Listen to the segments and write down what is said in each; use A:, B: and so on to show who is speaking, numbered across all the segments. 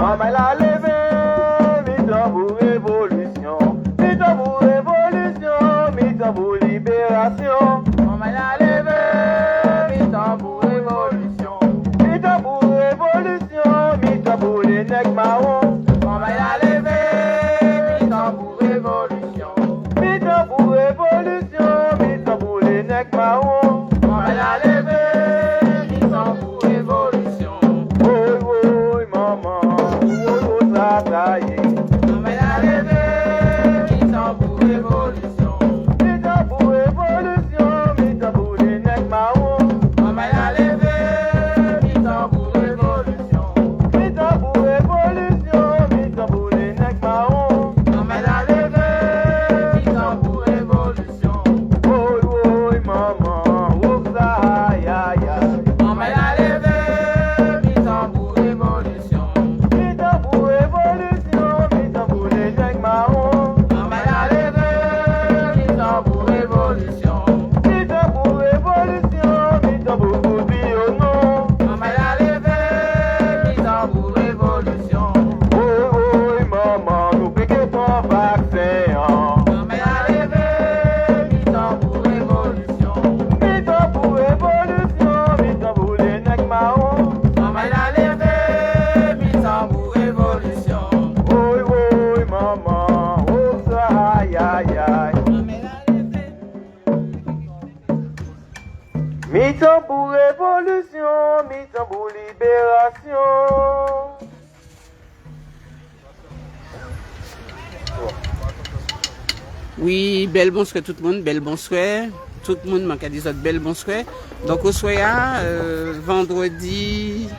A: Maman l'a levé, mi-temps pour révolution. Mi-temps pour révolution, mi-temps pour libération. Maman l'a levé, mi-temps pour révolution. Mi-temps pour révolution, mi-temps pour les nègres marrons. Maman l'a levé, mi-temps pour révolution. Mi-temps pour révolution, mi-temps pour les nègres marrons. Maman l'a levé, mi-temps pour révolution. Oui, oui, maman. Maman l'a levé, mi-temps pour révolution. Mi-temps pour révolution, mi-temps pour les nègres marrons. Maman l'a levé, mi-temps pour révolution. Mi-temps pour révolution, mi-temps pour les nègres marrons. Maman l'a levé, mi-temps pour révolution. Oui, oui, maman, ouf ça, aïe, aïe, aïe. Maman l'a levé, mi-temps pour révolution. Mi-temps pour révolution, mi-temps pour les nègres marrons. Maman l'a levé, mi-temps pour révolution. Mi-temps pour révolution, mi-temps pour couper au nom. Maman l'a levé, mi-temps pour révolution. Oui, oui, maman, nous piquons ton vaccin. Maman l'a levé, mi-temps pour révolution. Mi-temps pour révolution, mi-temps pour les nègres marrons. Maman l'a levé, mi-temps pour révolution. Oui, oui, maman, oh ça, aïe, aïe, aïe. Mi-temps pour révolution, mi-temps pour libération.
B: Oui, bel bonsoir tout le monde, bel bonsoir. Tout le monde m'a dit ça, bel bonsoir. Donc au soir, vendredi.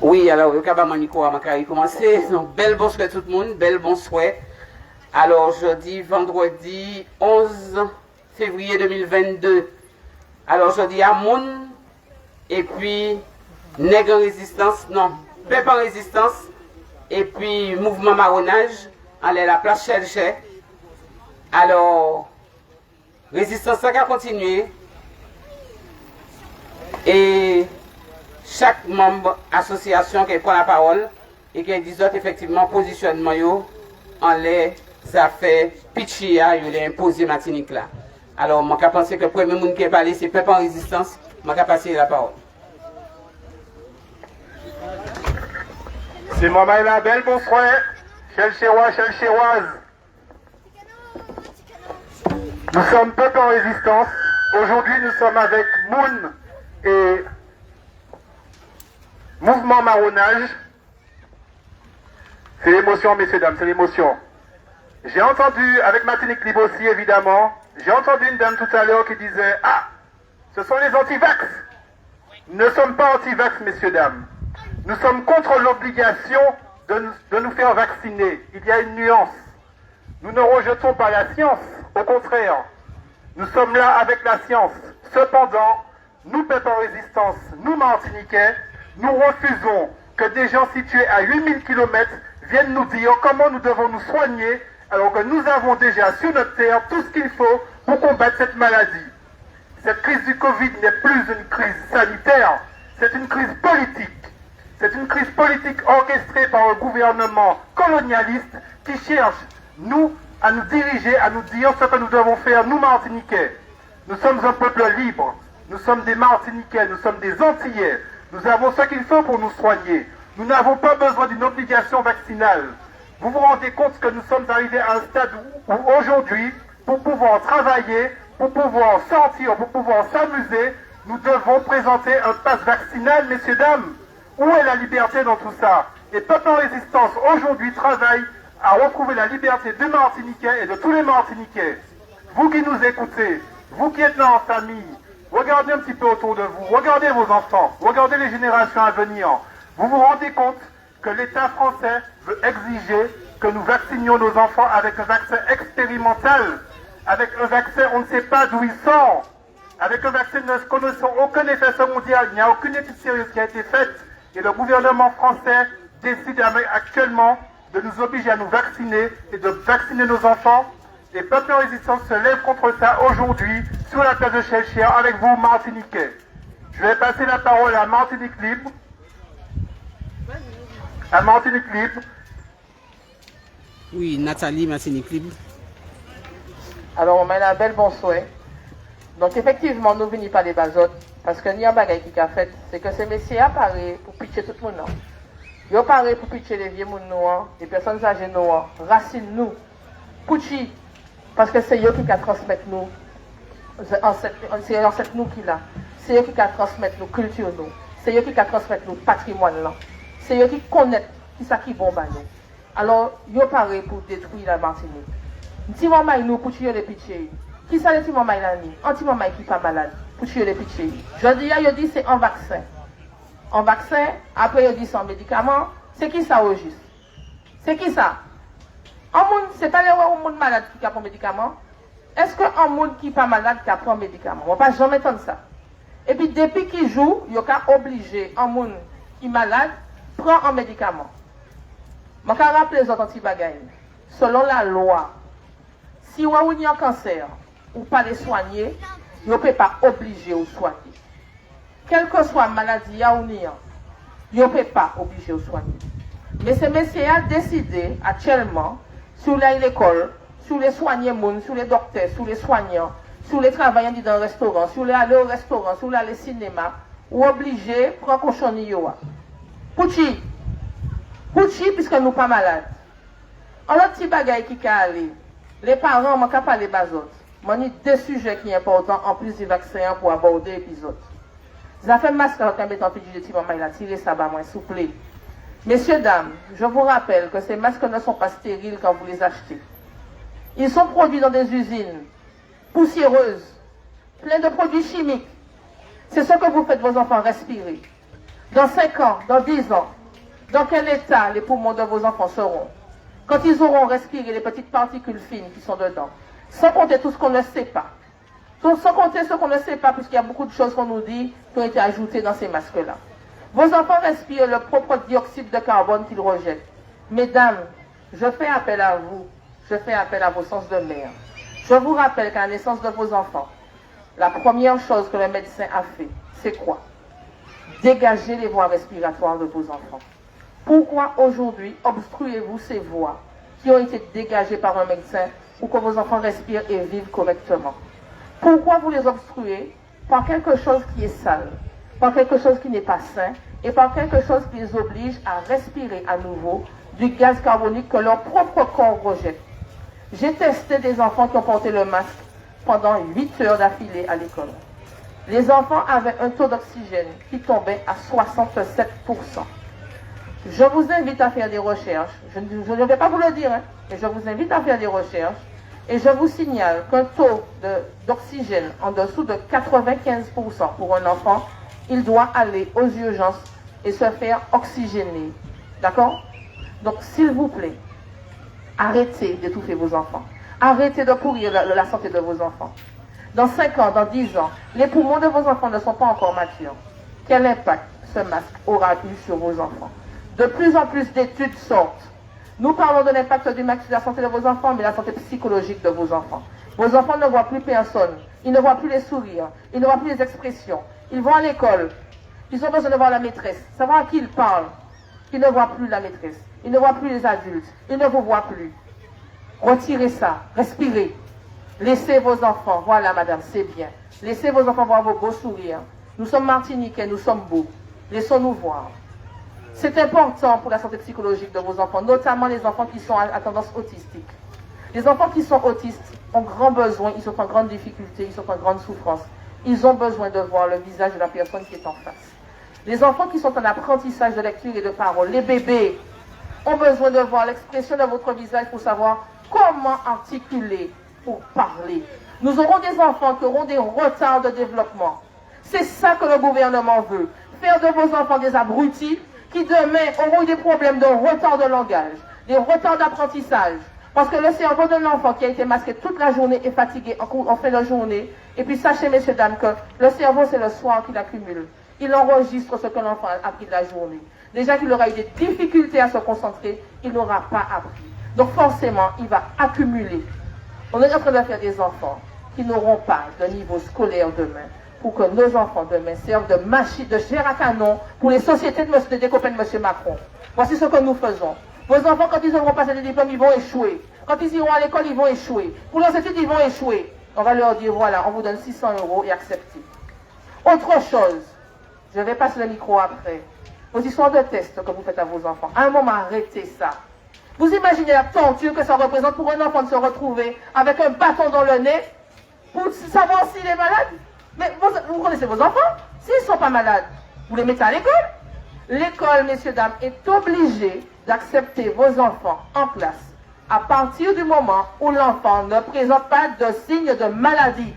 B: Oui, alors le cabas manico a commencé. Donc bel bonsoir tout le monde, bel bonsoir. Alors jeudi, vendredi 11 février 2022. Alors jeudi à Moun et puis Nègre en résistance, non, Peuple en résistance et puis mouvement marronnage. Allez, la place Chelche. Alors, résistance ça va continuer. Et chaque membre association qui prend la parole et qui dit effectivement positionnement yo en les affaires pitchia yo les imposé Martinique là. Alors, moi je pense que le premier monde qui est parlé c'est Peuple en résistance, moi je passer la parole.
C: C'est maman la belle bonsoir. Chelcherois, Chelcheroise. Nous sommes Peuple en résistance. Aujourd'hui, nous sommes avec Moun et Mouvement Marronnage. C'est l'émotion, messieurs, dames, c'est l'émotion. J'ai entendu, avec Martinique Libre aussi, évidemment, j'ai entendu une dame tout à l'heure qui disait « Ah, ce sont les anti-vax !» Nous ne sommes pas anti-vax, messieurs, dames. Nous sommes contre l'obligation de nous faire vacciner. Il y a une nuance. Nous ne rejetons pas la science. Au contraire, nous sommes là avec la science. Cependant, nous, Peuple en résistance, nous, Martiniquais, nous refusons que des gens situés à 8000 km viennent nous dire comment nous devons nous soigner alors que nous avons déjà sur notre terre tout ce qu'il faut pour combattre cette maladie. Cette crise du Covid n'est plus une crise sanitaire, c'est une crise politique. C'est une crise politique orchestrée par un gouvernement colonialiste qui cherche, nous, à nous diriger, à nous dire ce que nous devons faire, nous, Martiniquais. Nous sommes un peuple libre. Nous sommes des Martiniquais, nous sommes des Antillais. Nous avons ce qu'il faut pour nous soigner. Nous n'avons pas besoin d'une obligation vaccinale. Vous vous rendez compte que nous sommes arrivés à un stade où aujourd'hui, pour pouvoir travailler, pour pouvoir sortir, pour pouvoir s'amuser, nous devons présenter un pass vaccinal, messieurs, dames. Où est la liberté dans tout ça? Et Peuple en résistance aujourd'hui travaille à retrouver la liberté des Martiniquais et de tous les Martiniquais. Vous qui nous écoutez, vous qui êtes là en famille, regardez un petit peu autour de vous, regardez vos enfants, regardez les générations à venir. Vous vous rendez compte que l'État français veut exiger que nous vaccinions nos enfants avec un vaccin expérimental, avec un vaccin on ne sait pas d'où il sort, avec un vaccin nous ne connaissons aucun effet secondaire, il n'y a aucune étude sérieuse qui a été faite. Et le gouvernement français décide actuellement de nous obliger à nous vacciner et de vacciner nos enfants. Et Peuple en résistance se lève contre ça aujourd'hui. sur la place de Chelchia avec vous, Martiniquais. Je vais passer la parole à Martinique Libre. À Martinique Libre.
B: Oui, Nathalie, Martinique Libre.
D: Alors, on a un bel bon souhait. Donc, effectivement, nous venons pas des bazotes, parce que nous avons un qui a fait, c'est que ces messieurs apparaissent pour pitcher tout le monde. Ils apparaissent pour pitcher les vieux monde noirs, les personnes âgées noires, racines nous, Pouchi, parce que c'est eux qui transmettent nous, c'est l'ancêtre nous qui l'a, c'est eux qui transmettent nos cultures nous, c'est eux qui transmettent nos patrimoine là, c'est eux qui connaissent qui ça qui bombe à nous. Alors, ils apparaissent pour détruire la Martinique. Si maman nous pour tuer les pitchés, qui ça les petits maman là ni, anti maman qui pas malade pour tuer les pitchés. Je dis il dit c'est un vaccin. Un vaccin, après il dit c'est un médicament, c'est qui ça au juste? C'est qui ça? Un monde, c'est pas les monde malade qui a un médicament. Est-ce qu'un monde qui pas malade qui a un médicament? On va pas jamais entendre ça. Et puis depuis qu'il joue, il y a obligé un monde qui est malade prend un médicament. Je vais rappeler les autres anti-bagailles. Selon la loi, si vous avez un cancer ou pas les soigner, vous ne pouvez pas obliger ou soigner. Quelle que soit la maladie ou non, vous ne pouvez pas obliger ou soigner. Mais ces messieurs ont décidé actuellement, sur l'école, sur les soignants, sur les docteurs, sur les soignants, sur les travailleurs dans le restaurant, sur les aller au restaurant, sur les aller au cinéma, ou obligés de prendre cochonnier. Pouchi, puisque nous ne sommes pas malades. Alors, petit bagaille qui a allé, les parents m'ont pas parlé bazot. M'ont dit deux sujets qui sont importants en plus du vaccin pour aborder l'épisode. Ça fait masque quand on met en petit de petit maman, il a tiré ça bas moins souple. Messieurs, dames, je vous rappelle que ces masques ne sont pas stériles quand vous les achetez. Ils sont produits dans des usines poussiéreuses, pleines de produits chimiques. C'est ce que vous faites vos enfants respirer. Dans 5 ans, dans 10 ans, dans quel état les poumons de vos enfants seront? Quand ils auront respiré les petites particules fines qui sont dedans, sans compter tout ce qu'on ne sait pas. Sans compter ce qu'on ne sait pas, puisqu'il y a beaucoup de choses qu'on nous dit qui ont été ajoutées dans ces masques-là. Vos enfants respirent le propre dioxyde de carbone qu'ils rejettent. Mesdames, je fais appel à vous, je fais appel à vos sens de mère. Je vous rappelle qu'à la naissance de vos enfants, la première chose que le médecin a fait, c'est quoi? Dégager les voies respiratoires de vos enfants. Pourquoi aujourd'hui obstruez-vous ces voies qui ont été dégagées par un médecin pour que vos enfants respirent et vivent correctement? Pourquoi vous les obstruez? Par quelque chose qui est sale, par quelque chose qui n'est pas sain et par quelque chose qui les oblige à respirer à nouveau du gaz carbonique que leur propre corps rejette. J'ai testé des enfants qui ont porté le masque pendant 8 heures d'affilée à l'école. Les enfants avaient un taux d'oxygène qui tombait à 67%. Je vous invite à faire des recherches. Je ne vais pas vous le dire, mais je vous invite à faire des recherches. Et je vous signale qu'un taux d'oxygène en dessous de 95% pour un enfant, il doit aller aux urgences et se faire oxygéner. D'accord? Donc, s'il vous plaît, arrêtez d'étouffer vos enfants. Arrêtez de pourrir la santé de vos enfants. Dans 5 ans, dans 10 ans, les poumons de vos enfants ne sont pas encore matures. Quel impact ce masque aura eu sur vos enfants? De plus en plus d'études sortent. Nous parlons de l'impact du masque sur la santé de vos enfants, mais la santé psychologique de vos enfants. Vos enfants ne voient plus personne. Ils ne voient plus les sourires. Ils ne voient plus les expressions. Ils vont à l'école. Ils ont besoin de voir la maîtresse. Savoir à qui ils parlent. Ils ne voient plus la maîtresse. Ils ne voient plus les adultes. Ils ne vous voient plus. Retirez ça. Respirez. Laissez vos enfants. Voilà, madame, c'est bien. Laissez vos enfants voir vos beaux sourires. Nous sommes martiniquais, nous sommes beaux. Laissons-nous voir. C'est important pour la santé psychologique de vos enfants, notamment les enfants qui sont à tendance autistique. Les enfants qui sont autistes ont grand besoin, ils sont en grande difficulté, ils sont en grande souffrance. Ils ont besoin de voir le visage de la personne qui est en face. Les enfants qui sont en apprentissage de lecture et de parole, les bébés, ont besoin de voir l'expression de votre visage pour savoir comment articuler pour parler. Nous aurons des enfants qui auront des retards de développement. C'est ça que le gouvernement veut. Faire de vos enfants des abrutis qui demain auront eu des problèmes de retard de langage, des retards d'apprentissage. Parce que le cerveau d'un enfant qui a été masqué toute la journée est fatigué en fin de journée. Et puis sachez, messieurs, dames, que le cerveau, c'est le soir qu'il accumule. Il enregistre ce que l'enfant a appris de la journée. Déjà qu'il aura eu des difficultés à se concentrer, il n'aura pas appris. Donc forcément, il va accumuler. On est en train de faire des enfants qui n'auront pas de niveau scolaire demain, pour que nos enfants demain servent de machine, de chair à canon pour les sociétés des copains de M. Macron. Voici ce que nous faisons. Vos enfants, quand ils auront passé des diplômes, ils vont échouer. Quand ils iront à l'école, ils vont échouer. Pour leurs études, ils vont échouer. On va leur dire, voilà, on vous donne 600 € et acceptez. Autre chose, je vais passer le micro après. Vos histoires de tests que vous faites à vos enfants. À un moment, arrêtez ça. Vous imaginez la torture que ça représente pour un enfant de se retrouver avec un bâton dans le nez pour savoir s'il est malade? Mais vous connaissez vos enfants? S'ils ne sont pas malades, vous les mettez à l'école? L'école, messieurs, dames, est obligée d'accepter vos enfants en classe à partir du moment où l'enfant ne présente pas de signes de maladie.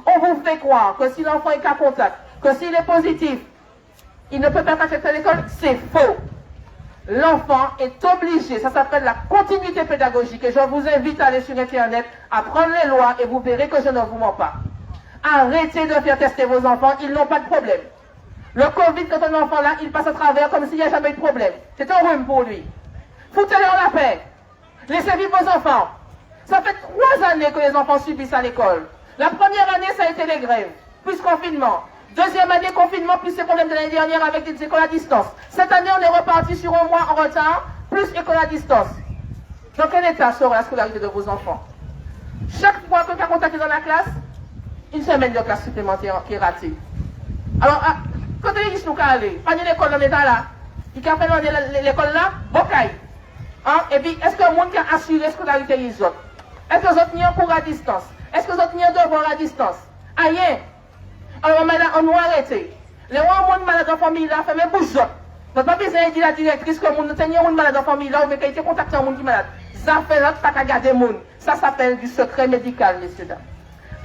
D: On vous fait croire que si l'enfant est cas contact, que s'il est positif, il ne peut pas accepter l'école. C'est faux. L'enfant est obligé, ça s'appelle la continuité pédagogique, et je vous invite à aller sur Internet, à prendre les lois, et vous verrez que je ne vous mens pas. Arrêtez de faire tester vos enfants, ils n'ont pas de problème. Le Covid, quand un enfant là, il passe à travers comme s'il n'y a jamais eu de problème. C'est un rhume pour lui. Foutez-les en la paix. Laissez vivre vos enfants. Ça fait 3 années que les enfants subissent à l'école. La première année, ça a été les grèves, plus confinement. Deuxième année, confinement, plus ces problèmes de l'année dernière avec des écoles à distance. Cette année, on est reparti sur un mois en retard, plus école à distance. Dans quel état sera la scolarité de vos enfants? Chaque fois que quelqu'un contacte dans la classe, une semaine de classe supplémentaire qui est ratée. Alors, quand les gens nous aller, pas l'école dans l'état là, il a fait l'école là, bocaille. Hein? Et puis, est-ce que le monde a assuré la scolarité des autres? Est-ce que les autres ont cours à distance? Est-ce que les autres ont devoir à distance? Rien. Alors, maintenant, on nous arrête. Les gens malades en famille là, fait même bouche. Notre pas besoin de dire à la directrice que nous avons un malade en famille là, mais qu'il a été contacté un monde qui est malade. Ça fait l'autre pas qu'à garder le monde. Ça s'appelle du secret médical, messieurs, dames.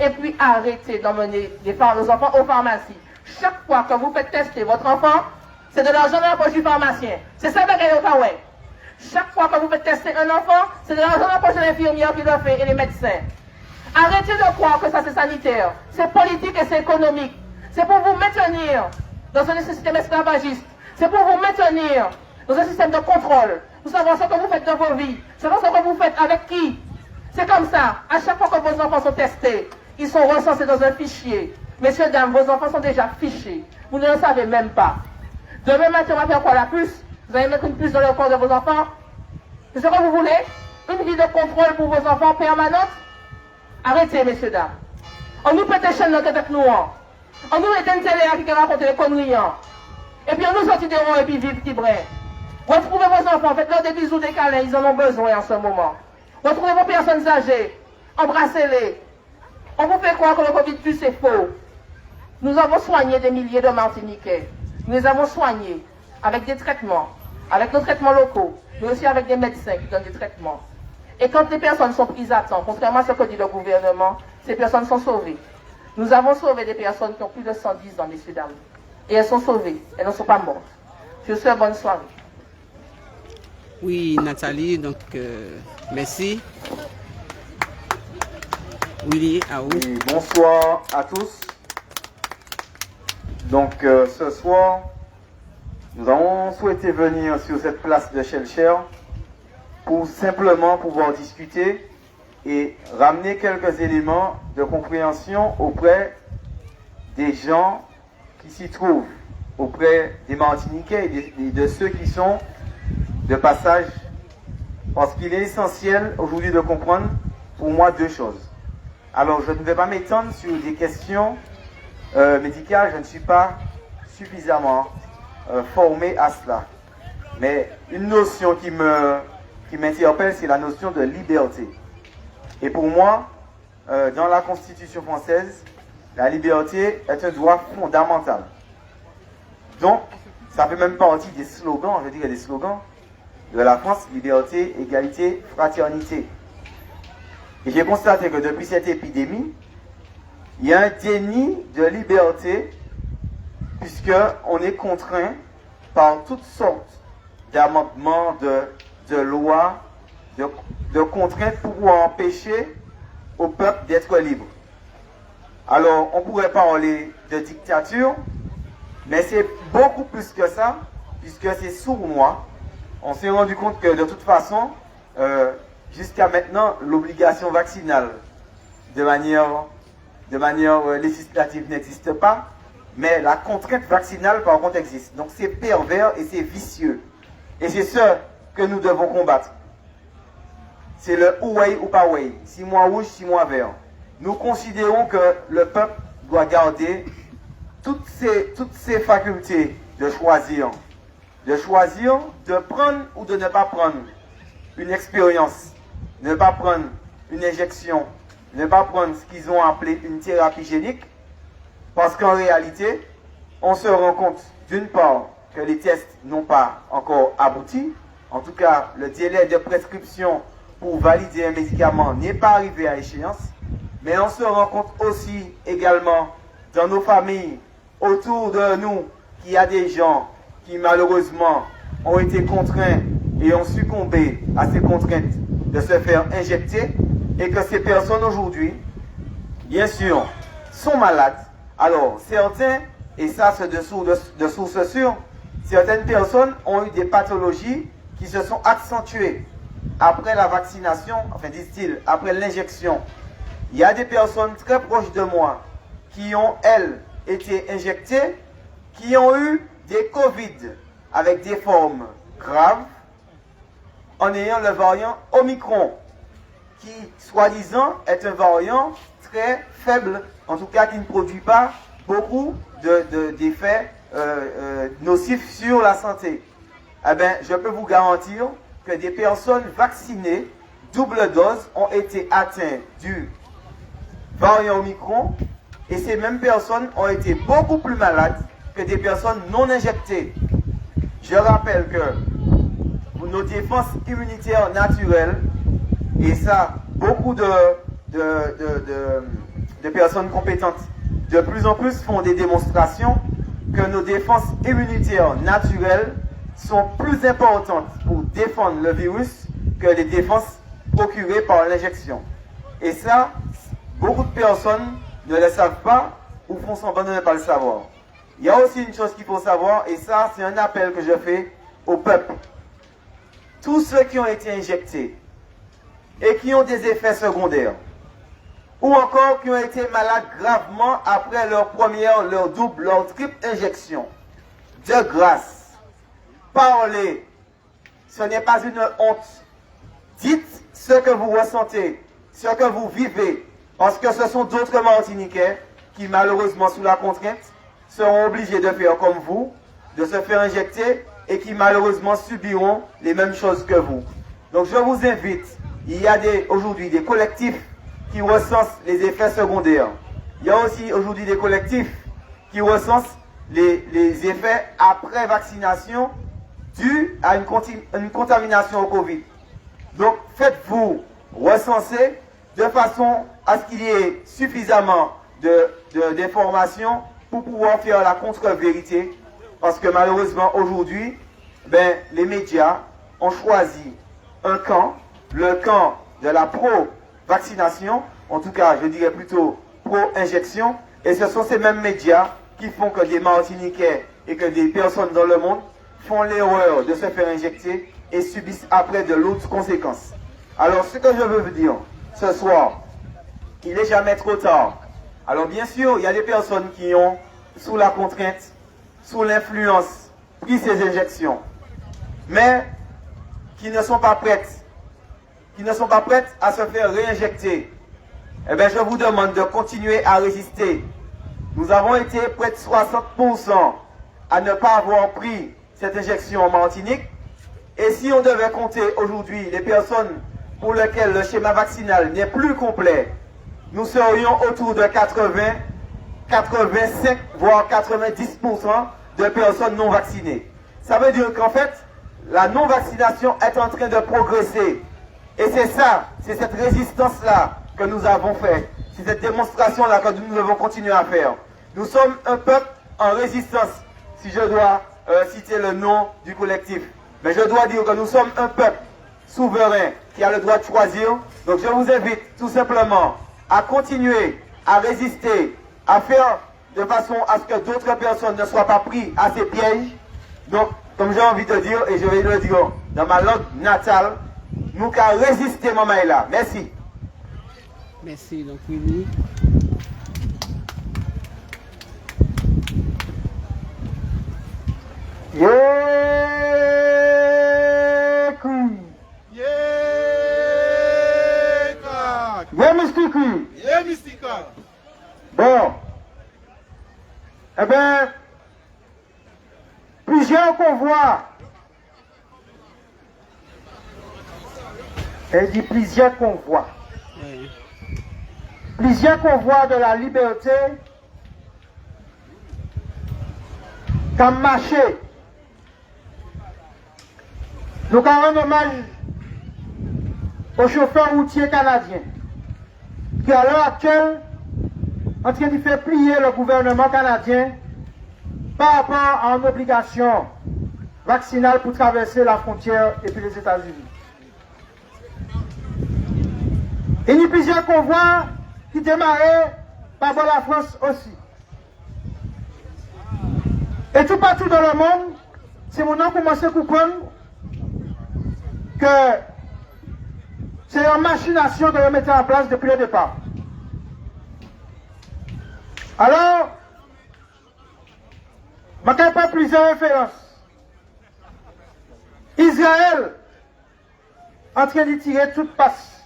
D: Et puis, arrêtez d'emmener nos enfants aux pharmacies. Chaque fois que vous faites tester votre enfant, c'est de l'argent dans la poche du pharmacien. C'est ça que vous faites. Chaque fois que vous faites tester un enfant, c'est de l'argent dans la poche de l'infirmière qui le fait et les médecins. Arrêtez de croire que ça c'est sanitaire. C'est politique et c'est économique. C'est pour vous maintenir dans un système esclavagiste. C'est pour vous maintenir dans un système de contrôle. Vous savez ce que vous faites dans vos vies. Vous savez ce que vous faites avec qui. C'est comme ça. À chaque fois que vos enfants sont testés, ils sont recensés dans un fichier. Messieurs, dames, vos enfants sont déjà fichés. Vous ne le savez même pas. Demain matin, on va faire quoi, la puce? Vous allez mettre une puce dans le corps de vos enfants? C'est ce que vous voulez? Une vie de contrôle pour vos enfants permanente? Arrêtez, messieurs, dames. On nous pète chaîne dans avec nous. On nous éteint une télé qui raconte les conneries. Et puis on nous sortit des ronds et puis vivre petit brin. Retrouvez vos enfants, faites-leur des bisous, des câlins, ils en ont besoin en ce moment. Retrouvez vos personnes âgées, embrassez-les. On vous fait croire que le Covid c'est faux. Nous avons soigné des milliers de Martiniquais. Nous les avons soignés avec des traitements, avec nos traitements locaux, mais aussi avec des médecins qui donnent des traitements. Et quand les personnes sont prises à temps, contrairement à ce que dit le gouvernement, ces personnes sont sauvées. Nous avons sauvé des personnes qui ont plus de 110 ans, messieurs, dames. Et elles sont sauvées, elles ne sont pas mortes. Je vous souhaite bonne soirée.
B: Oui, Nathalie, donc merci. Oui, à vous.
E: Oui, bonsoir à tous. Donc ce soir, nous avons souhaité venir sur cette place de Shelcher pour simplement pouvoir discuter et ramener quelques éléments de compréhension auprès des gens qui s'y trouvent, auprès des Martiniquais et de ceux qui sont de passage, parce qu'il est essentiel aujourd'hui de comprendre pour moi 2 choses. Alors je ne vais pas m'étendre sur des questions médicales, je ne suis pas suffisamment formé à cela. Mais une notion qui m'interpelle, c'est la notion de liberté. Et pour moi, dans la Constitution française, la liberté est un droit fondamental. Donc, ça fait même partie des slogans, je dirais des slogans de la France, liberté, égalité, fraternité. Et j'ai constaté que depuis cette épidémie, il y a un déni de liberté puisqu'on est contraint par toutes sortes d'amendements, de lois, de contraintes pour empêcher au peuple d'être libre. Alors, on pourrait parler de dictature, mais c'est beaucoup plus que ça, puisque c'est sournois. On s'est rendu compte que de toute façon, jusqu'à maintenant, l'obligation vaccinale, de manière de manière législative n'existe pas, mais la contrainte vaccinale par contre existe. Donc c'est pervers et c'est vicieux. Et c'est ce que nous devons combattre. C'est le ouai ou pas ouai, 6 mois rouge, 6 mois vert. Nous considérons que le peuple doit garder toutes ses facultés de choisir, de prendre ou de ne pas prendre une expérience, ne pas prendre une injection, ne pas prendre ce qu'ils ont appelé une thérapie génique, parce qu'en réalité, on se rend compte d'une part que les tests n'ont pas encore abouti, en tout cas le délai de prescription pour valider un médicament n'est pas arrivé à échéance, mais on se rend compte aussi également dans nos familles, autour de nous, qu'il y a des gens qui malheureusement ont été contraints et ont succombé à ces contraintes de se faire injecter, et que ces personnes aujourd'hui, bien sûr, sont malades. Alors certains, et ça c'est de source sûre, certaines personnes ont eu des pathologies qui se sont accentuées après la vaccination, enfin disent-ils, après l'injection. Il y a des personnes très proches de moi qui ont, elles, été injectées, qui ont eu des Covid avec des formes graves en ayant le variant Omicron, qui, soi-disant, est un variant très faible, en tout cas qui ne produit pas beaucoup d'effets nocifs sur la santé. Eh bien, je peux vous garantir que des personnes vaccinées, double dose, ont été atteintes du variant Omicron, et ces mêmes personnes ont été beaucoup plus malades que des personnes non injectées. Je rappelle que nos défenses immunitaires naturelles, et ça, beaucoup de personnes compétentes de plus en plus font des démonstrations que nos défenses immunitaires naturelles sont plus importantes pour défendre le virus que les défenses procurées par l'injection. Et ça, beaucoup de personnes ne le savent pas ou font semblant de ne pas le savoir. Il y a aussi une chose qu'il faut savoir, et ça, c'est un appel que je fais au peuple. Tous ceux qui ont été injectés et qui ont des effets secondaires, ou encore qui ont été malades gravement après leur première, leur double, leur triple injection, de grâce, parlez. Ce n'est pas une honte. Dites ce que vous ressentez, ce que vous vivez, parce que ce sont d'autres Martiniquais qui, malheureusement, sous la contrainte, seront obligés de faire comme vous, de se faire injecter, et qui, malheureusement, subiront les mêmes choses que vous. Donc, je vous invite, il y a aujourd'hui des collectifs qui recensent les effets secondaires. Il y a aussi aujourd'hui des collectifs qui recensent les effets après vaccination dus à une contamination au Covid. Donc, faites-vous recenser de façon à ce qu'il y ait suffisamment d'informations pour pouvoir faire la contre-vérité. Parce que malheureusement, aujourd'hui, les médias ont choisi un camp, le camp de la pro-vaccination, en tout cas, je dirais plutôt pro-injection, et ce sont ces mêmes médias qui font que des Martiniquais et que des personnes dans le monde font l'erreur de se faire injecter et subissent après de lourdes conséquences. Alors, ce que je veux vous dire ce soir, il n'est jamais trop tard. Alors, bien sûr, il y a des personnes qui ont, sous la contrainte, sous l'influence, pris ces injections, mais qui ne sont pas prêtes, à se faire réinjecter. Eh bien, je vous demande de continuer à résister. Nous avons été près de 60% à ne pas avoir pris cette injection en Martinique. Et si on devait compter aujourd'hui les personnes pour lesquelles le schéma vaccinal n'est plus complet, nous serions autour de 80, 85, voire 90% de personnes non vaccinées. Ça veut dire qu'en fait, la non-vaccination est en train de progresser. Et c'est ça, c'est cette résistance-là que nous avons fait. C'est cette démonstration-là que nous devons continuer à faire. Nous sommes un peuple en résistance, si je dois citer le nom du collectif. Mais je dois dire que nous sommes un peuple souverain qui a le droit de choisir. Donc je vous invite tout simplement à continuer à résister, à faire de façon à ce que d'autres personnes ne soient pas prises à ces pièges. Donc, comme j'ai envie de dire, et je vais le dire dans ma langue natale, nous qu'à résister, maman est là. Merci.
B: Merci, donc Willy.
F: Eh bien, plusieurs convois, elle dit plusieurs convois, plusieurs convois de la liberté, comme marché. Nous avons un hommage aux chauffeurs routiers canadiens qui, à l'heure actuelle, en train de faire plier le gouvernement canadien par rapport à une obligation vaccinale pour traverser la frontière et puis les États-Unis. Il y a plusieurs convois qui démarraient par la France aussi. Et tout partout dans le monde, c'est maintenant commencé à comprendre que c'est une machination que vous mettez en place depuis le départ. Alors, je ne vais pas plusieurs références. Israël, en train de tirer toute passe,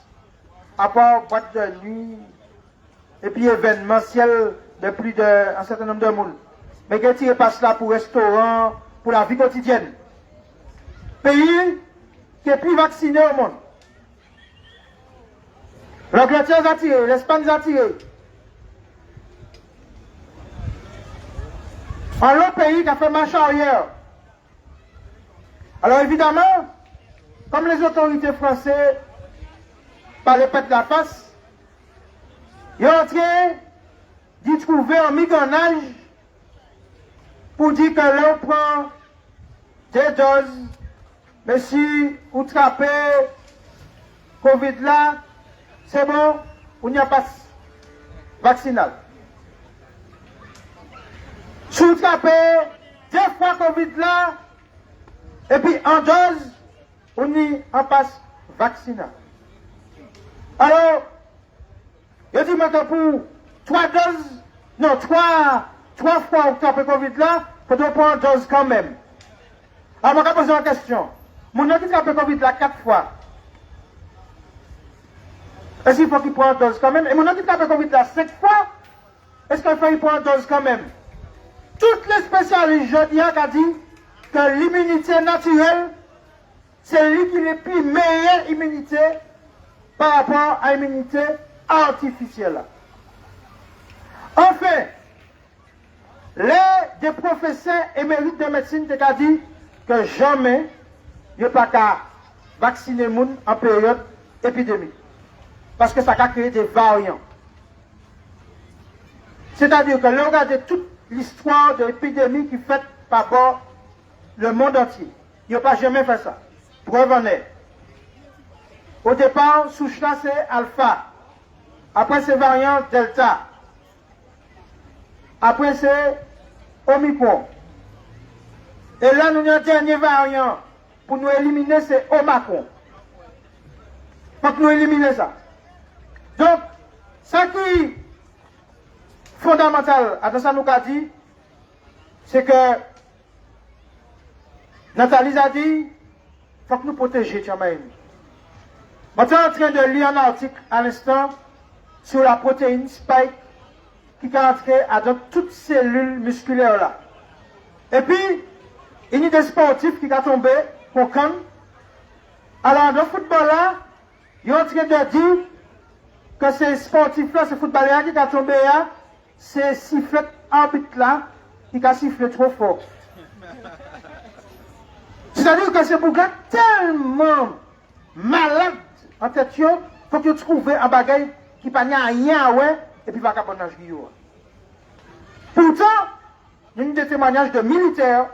F: à part boîte de nuit, et puis événementiel de plus d'un certain nombre de monde. Mais qui tiré passe là pour restaurant, pour la vie quotidienne. Pays qui est plus vacciné au monde. L'Angleterre a tiré, l'Espagne a tiré. Un autre pays qui a fait marche arrière. Alors évidemment, comme les autorités françaises parlaient pas de la face, ils ont en train d'y trouver un migronnage pour dire que l'on prend des doses, mais si vous trappez Covid là, c'est bon, on n'y a pas vaccinal. Si vous trappez deux fois Covid là, et puis en dose, on y en passe vaccinal. Alors, je dis maintenant pour 3 doses, non, 3 fois on trappe Covid là, il faut prendre une dose quand même. Alors, je vais poser une question. Mon nom qui trappe Covid là 4 fois. Est-ce qu'il faut qu'il prenne une dose quand même? Et mon nom qui trappe Covid là 5 fois, est-ce qu'il faut qu'il prenne une dose quand même? Toutes les spécialistes, je dis, ont dit que l'immunité naturelle, c'est lui qui est la plus meilleure immunité par rapport à l'immunité artificielle. Enfin, des professeurs émérites de médecine ont dit que jamais il n'y a pas qu'à vacciner les gens en période épidémique. Parce que ça a créé des variants. C'est-à-dire que l'on regarde toute l'histoire de l'épidémie qui est faite par le monde entier. Il n'y a pas jamais fait ça. Preuve en est. Au départ, souche là c'est alpha. Après c'est variant delta. Après c'est omicron. Et là nous avons un dernier variant pour nous éliminer, c'est omicron. Pour nous éliminer ça. Donc, ce qui est fondamental, à ça nous a dit, c'est que Nathalie a dit, il faut que nous protégions Tchamaïni. Je suis en train de lire un article à l'instant sur la protéine spike qui est entrée dans toutes ces cellules musculaires là. Et puis, il y a des sportifs qui sont tombés pour Cannes. Alors, dans le football là, ils sont en train de dire que ces sportifs-là, ces footballeurs qui sont tombés là, c'est sifflet arbitre là qui a sifflé trop fort. C'est-à-dire que ces bougans tellement malades en tête, il faut que tu trouves un bagage qui n'a rien à ouais et puis va pas bon âge. Pourtant, il y a des témoignages de militaires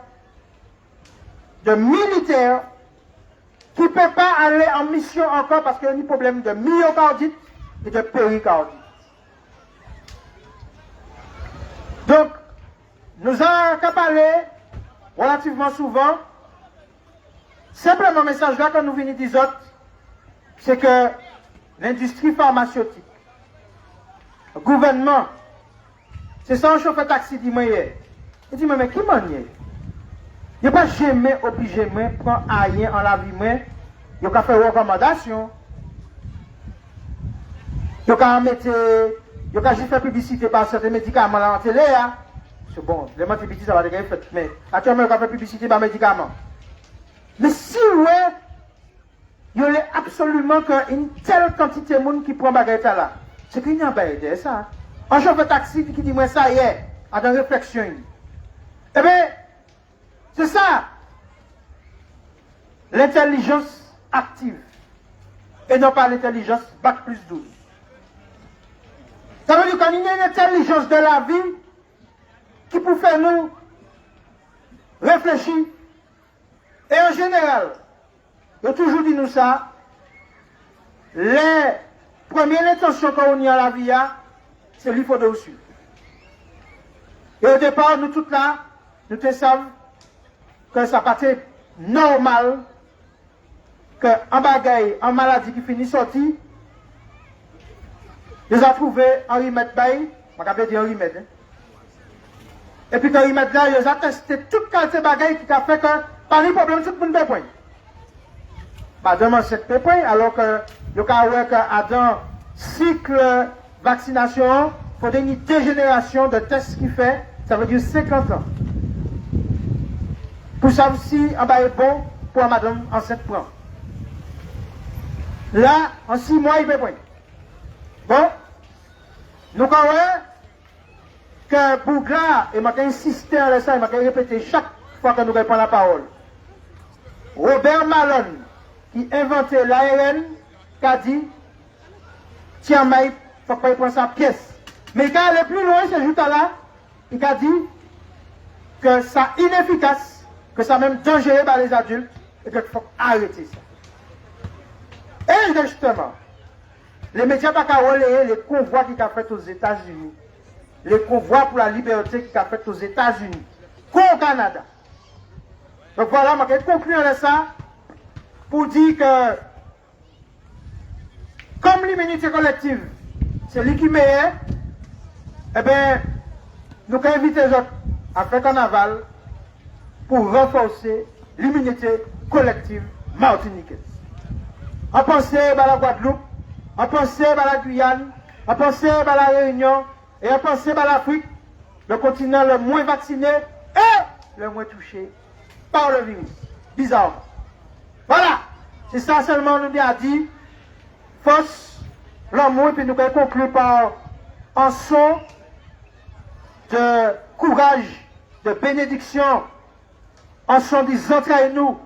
F: qui ne peuvent pas aller en mission encore parce qu'il y a des problèmes de myocardite et de péricardite. Donc, nous avons parlé relativement souvent. Simplement, le message là que nous venons de dire, c'est que l'industrie pharmaceutique, le gouvernement, c'est ça un chauffeur taxi dit moi hier. Il dit mais qui m'en est? Il n'y a pas jamais obligé de prendre rien en la vie. Il y a fait recommandation. Il y a juste fait publicité par certains médicaments en télé. C'est bon, les antibiotiques, ça va être fait. Mais actuellement, on fait publicité par médicaments. Mais si ouais, il y a absolument qu'une telle quantité de monde qui prend baguette là, c'est qu'il n'y a pas aidé ça. Un chauffeur taxi qui dit moi ça y est, à dans réflexion. Eh bien, c'est ça. L'intelligence active. Et non pas l'intelligence bac plus 12. Ça veut dire qu'il y a une intelligence de la vie qui peut faire nous réfléchir. Et en général, je toujours dit nous ça, les premières intentions qu'on a à la vie, c'est l'il faut de dessus. Et au départ, nous tous là, nous te savons que ça pas être normal qu'un bagaille, en maladie qui finit sorti, ils ont trouvé un remède bail, on va dire un remède. Hein. Et puis quand ils mettent là, ils ont testé toute qualité de bagaille qui a fait que, pas de problème, tout le monde point. Pas demain 7 points, alors que le cas où dans cycle vaccination, il faut une dégénération de tests qui fait, ça veut dire 50 ans. Pour ça aussi, on va être bon pour madame enceinte prend. Là, en 6 mois, il fait point. Bon, nous croyons que Bougla, et m'a insisté à ça, il m'a répété chaque fois que nous répondons la parole. Robert Malone, qui inventait l'ARN, qui a dit, tiens, mais il faut pas prendre sa pièce. Mais quand elle est plus loin, ce jour-là, il a dit que ça inefficace, que ça même dangereux pour les adultes, et qu'il faut arrêter ça. Et justement, les médias pas qu'à relayer les convois qui ont fait aux États-Unis, les convois pour la liberté qui ont fait aux États-Unis, qu'au Canada. Donc voilà, je vais conclure avec ça pour dire que, comme l'immunité collective, c'est lui qui est meilleur, eh bien, nous avons invité les autres à faire carnaval pour renforcer l'immunité collective martiniquaise. On pense à la Guadeloupe, on pense à la Guyane, on pense à la Réunion, et on pense à l'Afrique, le continent le moins vacciné et le moins touché par le virus. Bizarre. Voilà. C'est ça seulement nous bien dit. Force, l'amour, puis nous allons conclure par un son de courage, de bénédiction, un son des entraîne-nous,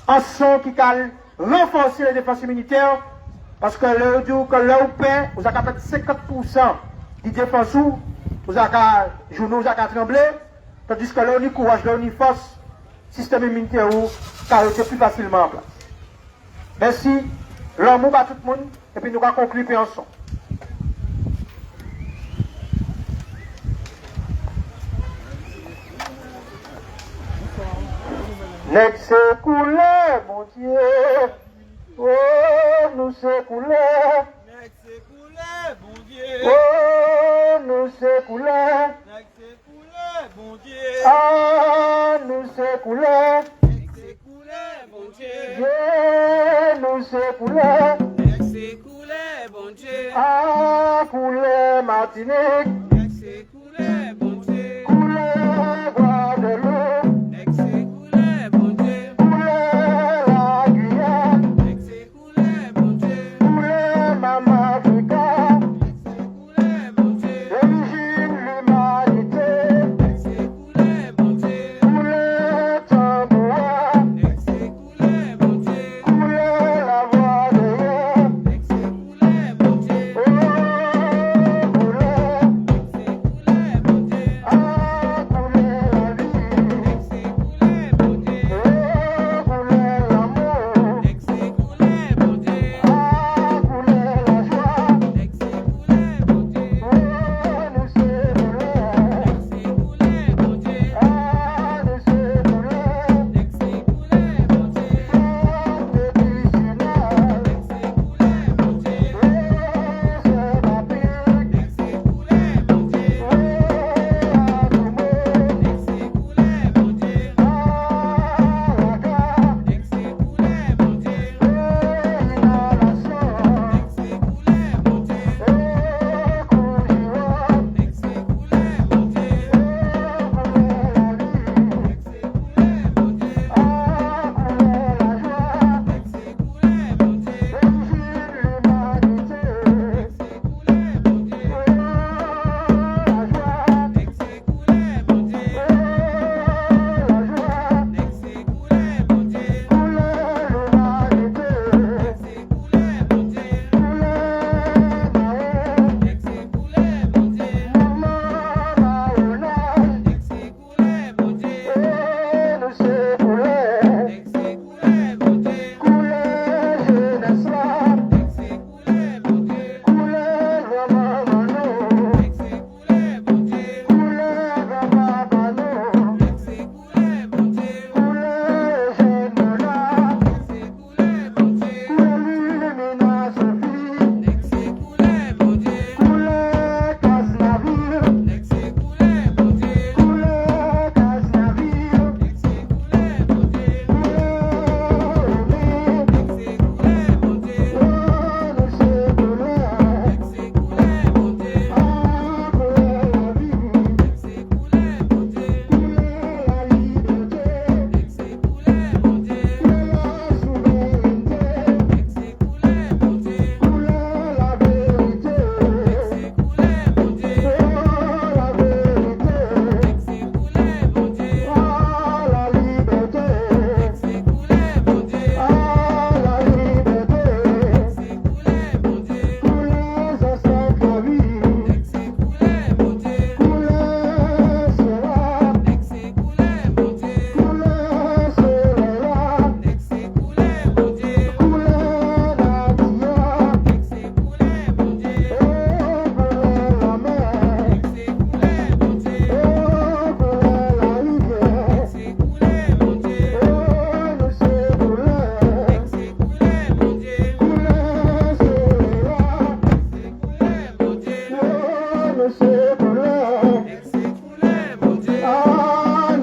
F: un son qui calme renforcer les défenses immunitaires, parce que le jour que là où pain, vous avez fait 50% des défenses, vous avez journaux, vous avez tremblé, tandis que là on y courage, là on y force, système immunitaire ou caractère plus facilement en place. Merci, l'amour à tout le monde, et puis nous allons conclure puis ensemble. Nèg se coulé, mon Dieu. Oh, nous se coulé.
A: Nèg se coulé, bon Dieu.
F: Oh, nous se coulé.
A: Nèg se coulé, bon Dieu.
F: Ah, nous se coulé.
A: Nèg se coulé, bon Dieu.
F: Yeah, nous se coulé.
A: Nèg se coulé, bon Dieu.
F: Ah, coulé Martinique.
A: Nèg se coulé, bon Dieu.
F: Coulé Guadeloupe.
A: Nèg se coulé, bon Dieu.
F: Coulé la Guyane.
A: Nèg se coulé, bon Dieu.
F: Coulé Mama Africa.
A: Nèg se coulé, bon Dieu.
F: Origine l'humanité.
A: Nèg se coulé, bon Dieu.
F: Coulé Tamboua.
A: Nèg se coulé, bon Dieu.
F: Coulé la voix de Dieu.
A: Nèg se coulé, bon Dieu.
F: Oh, coulé.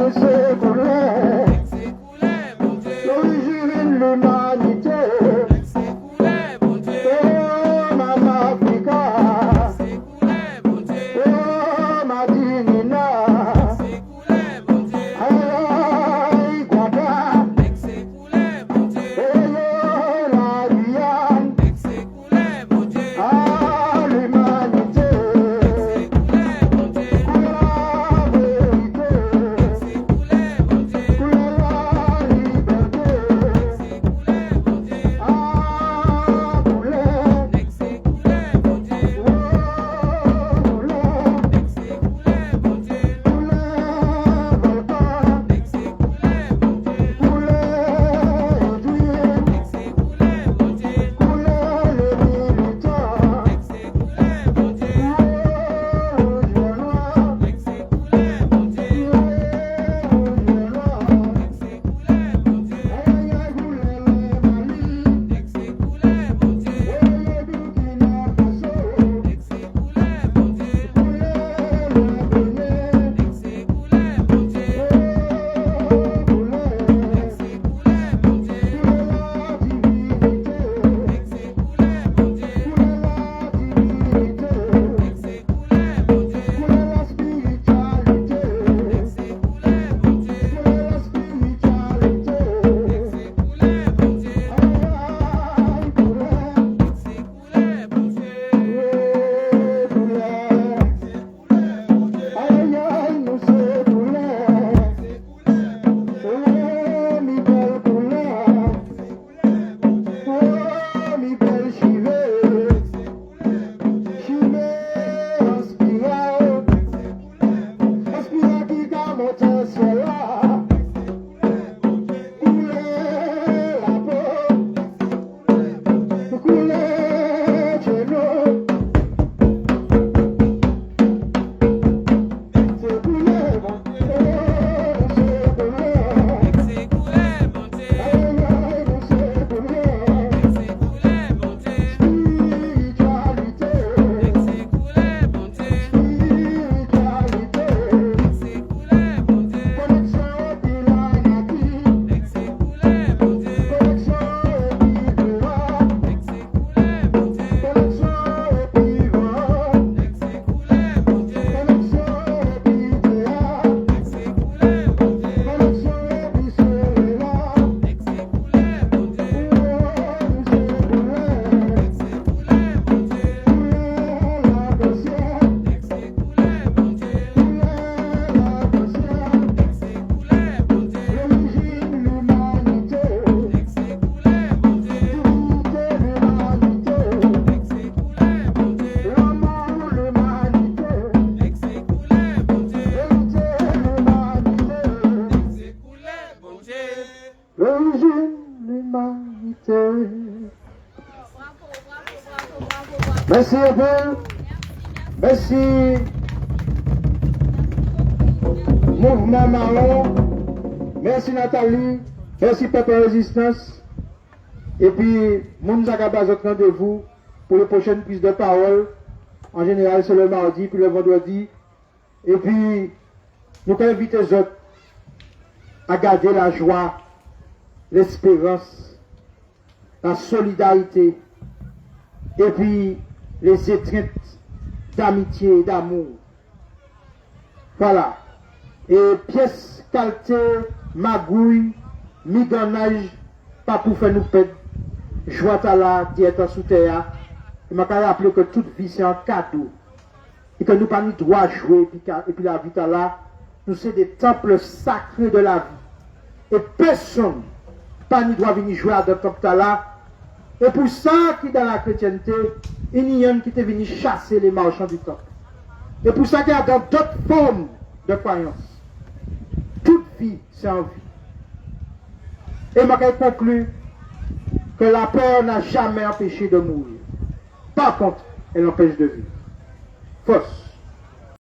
F: nous s'écoulait. L'origine de l'humanité. Oh, Mama Africa. Oh, Madinina. Aïe, Guapa. Oh, la Guyane. Ah, l'humanité. Merci un peu. Merci. Mouvement Marron. Merci Nathalie. Merci Peuple Résistance. Et puis, Mounzaka Bazot rendez-vous pour les prochaines prises de parole. En général, c'est le mardi, puis le vendredi. Et puis, nous invitons les autres à garder la joie, l'espérance, la solidarité, et puis les étreintes d'amitié et d'amour. Voilà. Et pièces qualité, magouille, migonnage, pas pour faire nous perdre. Joie à la diète sous terre. Et je vais rappeler que toute vie c'est un cadeau. Et que nous pas nous droit jouer, et puis la vie là, nous c'est des temples sacrés de la vie. Et personne pas nous doit venir jouer à ce temple là. Et pour ça qui dans la chrétienté, il n'y a qui est venu chasser les marchands du temple. Et pour ça qu'il y a dans d'autres formes de croyance. Toute vie c'est en vie. Et je vais conclure que la peur n'a jamais empêché de mourir. Par contre, elle empêche de vivre. Fausse.